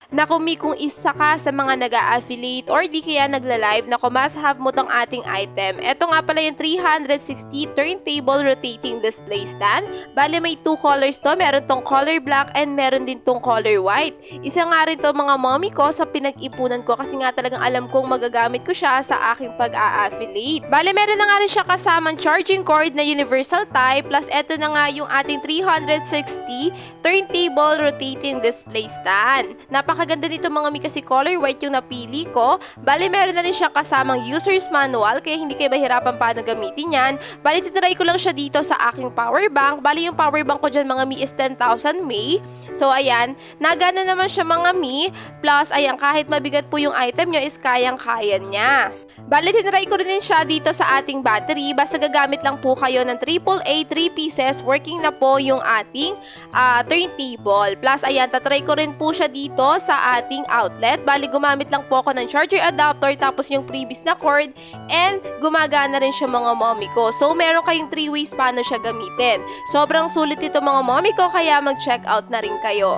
Naku Mi, kung isa ka sa mga nag-a-affiliate or di kaya nagla-live, naku must have mo tong ating item. Ito nga pala yung 360 turntable rotating display stand. Bale may two colors to, meron tong color black and meron din tong color white. Isa nga rin to mga mommy ko sa pinag-ipunan ko kasi nga talagang alam kong magagamit ko siya sa aking pag-a-affiliate. Bale meron na nga rin siya kasamang charging cord na universal type, plus eto na nga yung ating 360 turntable rotating display stand. Napakaganda nito mga Mi kasi color white yung napili ko. Bale, meron na rin siya kasamang user's manual kaya hindi kayo mahirapan paano gamitin yan. Bale, tinry ko lang siya dito sa aking power bank. Bale, yung power bank ko dyan mga Mi is 10,000 mAh. So, ayan, nagana naman siya mga Mi. Plus, ayan, kahit mabigat po yung item nyo is kayang-kaya niya. Bale, tinry ko rin siya dito sa ating battery. Basta gagamit lang po kayo ng AAA 3 pieces. Working na po yung ating turntable. Plus, ayan, tatry ko rin po siya dito sa ating outlet. Bale, gumamit lang po ako ng charger adapter tapos yung previous na cord and gumagana rin siya mga mommy ko. So, meron kayong 3 ways paano siya gamitin. Sobrang sulit ito mga mommy ko kaya mag-check out na rin kayo.